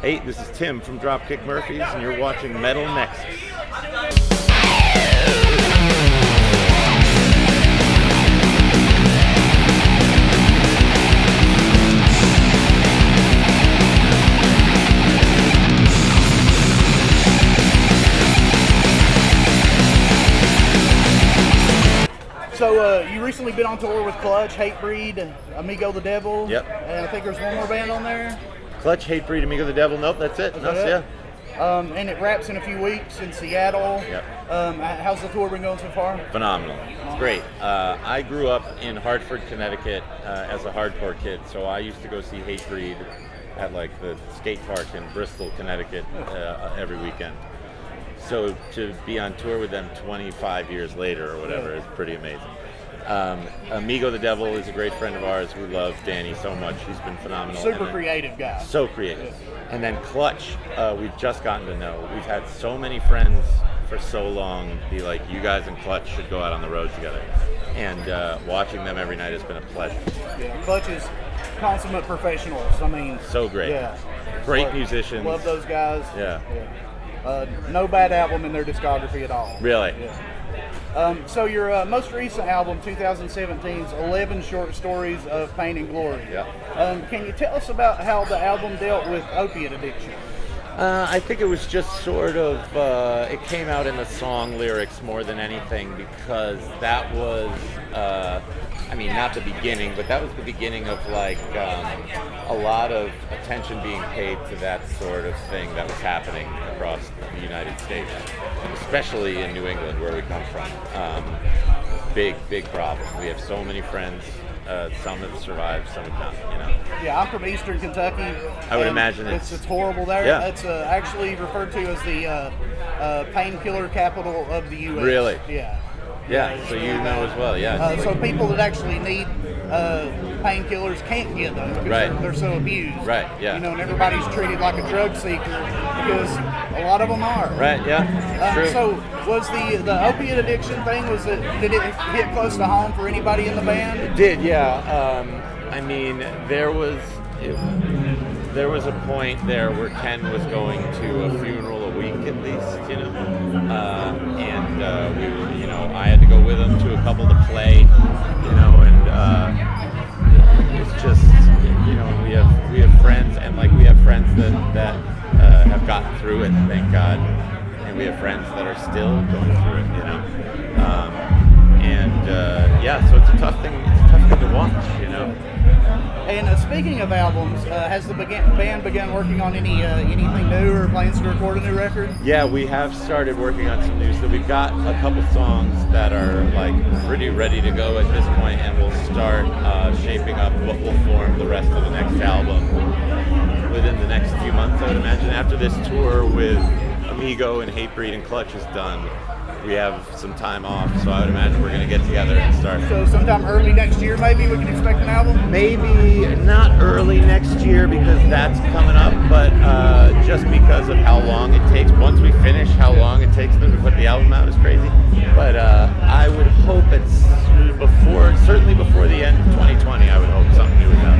Hey, this is Tim from Dropkick Murphys, and you're watching Metal Nexus. So you recently been on tour with Clutch, Hatebreed, Amigo the Devil. Yep. And I think there's one more band on there. Clutch, Hatebreed, Amigo the Devil. Nope, that's it. Yeah. And it wraps in a few weeks in Seattle. Yep. How's the tour been going so far? Phenomenal. It's great. I grew up in Hartford, Connecticut as a hardcore kid, so I used to go see Hatebreed at like the skate park in Bristol, Connecticut every weekend. So to be on tour with them 25 years later or whatever is pretty amazing. Amigo the Devil is a great friend of ours. We love Danny so much. He's been phenomenal. Super creative guy. So creative. And then Clutch, we've just gotten to know. We've had so many friends for so long be like, you guys and Clutch should go out on the road together. And watching them every night has been a pleasure. Yeah, Clutch is consummate professionals. I mean, so great. Yeah. Great musicians. Love those guys. Yeah. No bad album in their discography at all. Really? Yeah. So your most recent album, 2017's 11 Short Stories of Pain and Glory. Yeah. Can you tell us about how the album dealt with opiate addiction? I think it was just sort of, it came out in the song lyrics more than anything, because that was, not the beginning, but that was the beginning of like a lot of attention being paid to that sort of thing that was happening across the United States, especially in New England where we come from. Big problem. We have so many friends. Some have survived, some have not, you know. Yeah, I'm from Eastern Kentucky. I would imagine it's horrible there. Yeah. It's actually referred to as the painkiller capital of the U.S. Really? Yeah. Yeah, so you know as well, yeah. So people that actually need painkillers can't get them because they're so abused. Right, yeah. You know, and everybody's treated like a drug seeker because a lot of them are. Right, yeah. True. So was the opiate addiction thing, did it hit close to home for anybody in the band? It did, yeah. There was a point there where Ken was going to a funeral a week at least, you know, and we were, you know, I had to go with him to a couple to play, you know, and it's just, you know, we have friends, and like we have friends that have gotten through it, thank God, and we have friends that are still going through it, you know, so it's a tough thing to watch, you know. And speaking of albums, has the band begun working on anything new or plans to record a new record? Yeah, we have started working on some new stuff. We've got a couple songs that are like pretty ready to go at this point, and we'll start shaping up what will form the rest of the next album within the next few months, I would imagine. After this tour with Amigo and Hatebreed and Clutch is done, we have some time off, so I would imagine we're going to get together and start. So sometime early next year, maybe we can expect an album? Maybe not early next year because that's coming up, but just because of how long it takes. Once we finish, how long it takes them to put the album out is crazy. But I would hope it's certainly before the end of 2020, I would hope something new is out.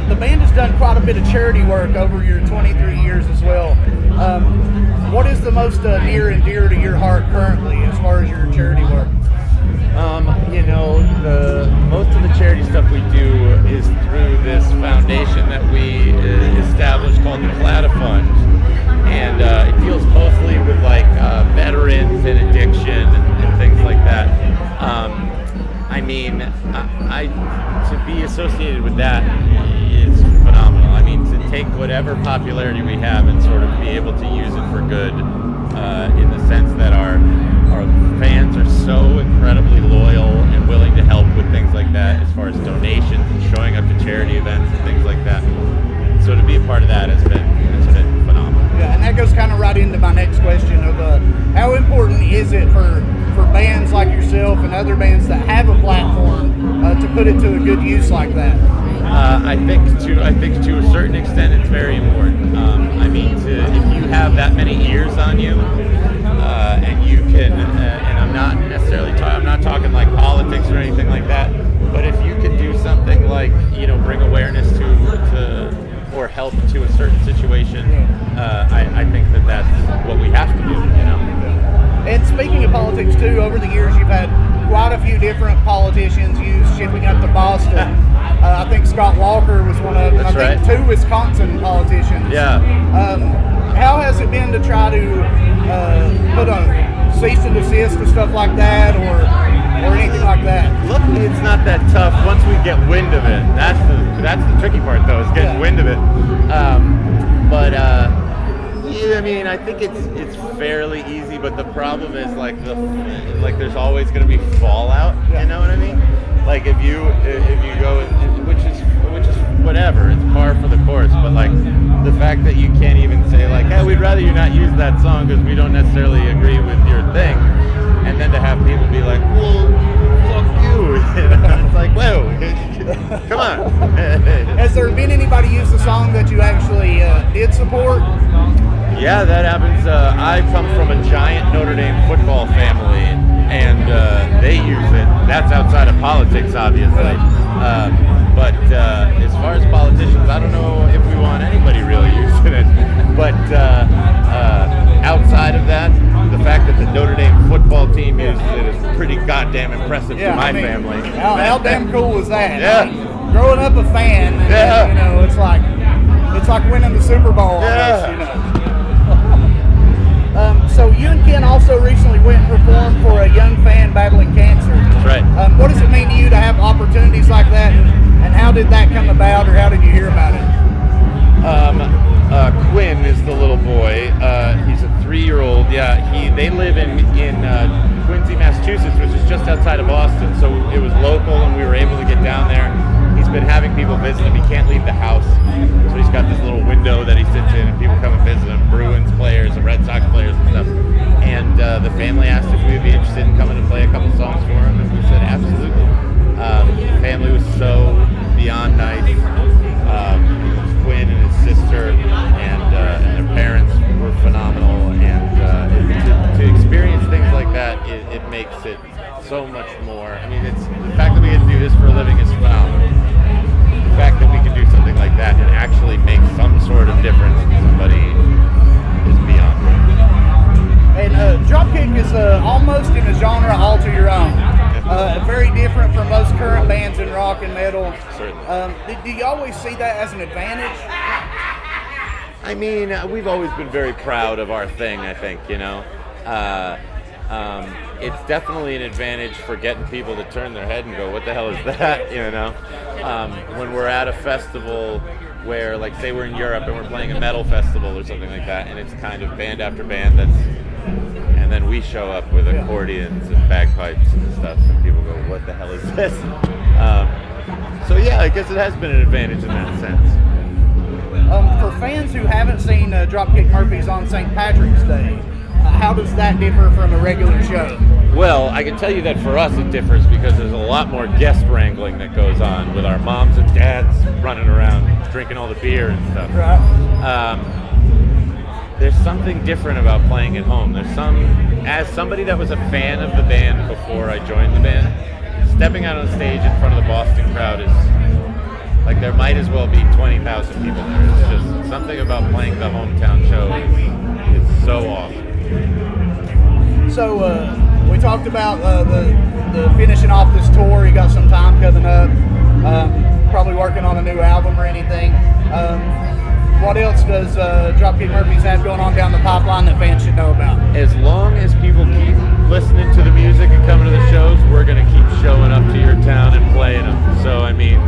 The band has done quite a bit of charity work over your 23 years as well. What is the most near and dear to your heart currently as far as your charity work? You know, most of the charity stuff we do is through this foundation that we established called the Plata Fund, and it deals mostly with like veterans and addiction and things like that. To be associated with that is phenomenal. I mean, to take whatever popularity we have and sort of be able to use it for good, in the sense that our fans are so incredibly loyal and willing to help with things like that, as far as donations and showing up to charity events and things like that. So to be a part of that has been phenomenal. Yeah, and that goes kind of right into my next question of how important is it for bands like yourself and other bands that have a platform to put it to a good use like that? I think to a certain extent it's very important. If you have that many ears on you, and you can, and I'm not necessarily I'm not talking like politics or anything like that, but if you can do something like, you know, bring awareness to or help to a certain situation, I think that's what we have to do, you know. And speaking of politics too, over the years you've had quite a few different politicians used shipping up to Boston. I think Scott Walker was one of them. That's I think right. 2 Wisconsin politicians. Yeah. How has it been to try to put a cease and desist and stuff like that, or anything like that? Luckily, it's not that tough once we get wind of it. That's the tricky part, though, is getting wind of it. Yeah, I mean, I think it's fairly easy, but the problem is like there's always going to be fallout. You know what I mean? Like if you go, which is whatever, it's par for the course. But like the fact that you can't even say like, hey, we'd rather you not use that song because we don't necessarily agree with your thing, and then to have people be like, well, fuck you, you know? It's like, whoa, come on. Has there been anybody use the song that you actually did support? Yeah, that happens. I come from a giant Notre Dame football family, and they use it. That's outside of politics, obviously. But as far as politicians, I don't know if we want anybody really using it. But outside of that, the fact that the Notre Dame football team uses it is pretty goddamn impressive to my family. How damn cool was that? Yeah. I mean, growing up a fan, Yeah. you know, it's like winning the Super Bowl. Yeah. Almost, you know. So you and Ken also recently went and performed for a young fan battling cancer. That's right. What does it mean to you to have opportunities like that, and how did that come about, or how did you hear about it? Quinn is the little boy. He's a 3-year-old. Yeah, they live in Quincy, Massachusetts, which is just outside of Boston. So it was local, and we were able to get down there. He's been having people visit him. He can't leave the house, so he's got this little window that he sits in, and people come and visit him. Bruins players and Red Sox players and stuff. And the family asked if we would be interested in coming to play a couple songs for him, and we said absolutely. The family was so beyond nice. Quinn and his sister and their parents were phenomenal, and to experience things like that, it makes it so much more. I mean, it's the fact that we get to do this for a living is phenomenal. The fact that we can do something like that and actually make some sort of difference to somebody is beyond me. And Dropkick is almost in a genre all to your own. Very different from most current bands in rock and metal. Certainly. Do you always see that as an advantage? I mean, we've always been very proud of our thing, I think, you know. It's definitely an advantage for getting people to turn their head and go, what the hell is that, you know? When we're at a festival where, like, say we're in Europe and we're playing a metal festival or something like that, and it's kind of band after band and then we show up with accordions and bagpipes and stuff, and people go, what the hell is this? So yeah, I guess it has been an advantage in that sense. For fans who haven't seen Dropkick Murphys on St. Patrick's Day, how does that differ from a regular show? Well, I can tell you that for us it differs because there's a lot more guest wrangling that goes on with our moms and dads running around drinking all the beer and stuff. Right. There's something different about playing at home. As somebody that was a fan of the band before I joined the band, stepping out on stage in front of the Boston crowd is like there might as well be 20,000 people there. It's just something about playing the hometown show is so awesome. So we talked about the finishing off this tour. You got some time coming up. Probably working on a new album or anything. What else does Dropkick Murphys have going on down the pipeline that fans should know about? As long as people keep listening to the music and coming to the shows, we're going to keep showing up to your town and playing them. So, I mean,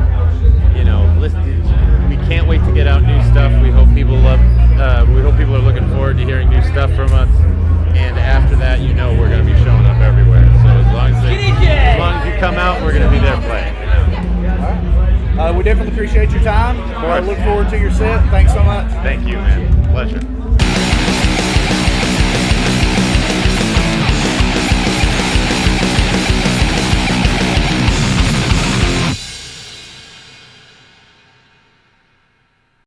you know, we can't wait to get out new stuff. We hope people are looking forward to hearing new stuff from us. And after that, you know, we're going to be showing up everywhere. So as long as you come out, we're going to be there playing. We definitely appreciate your time. I look forward to your set. Thanks so much. Thank you, man. Pleasure.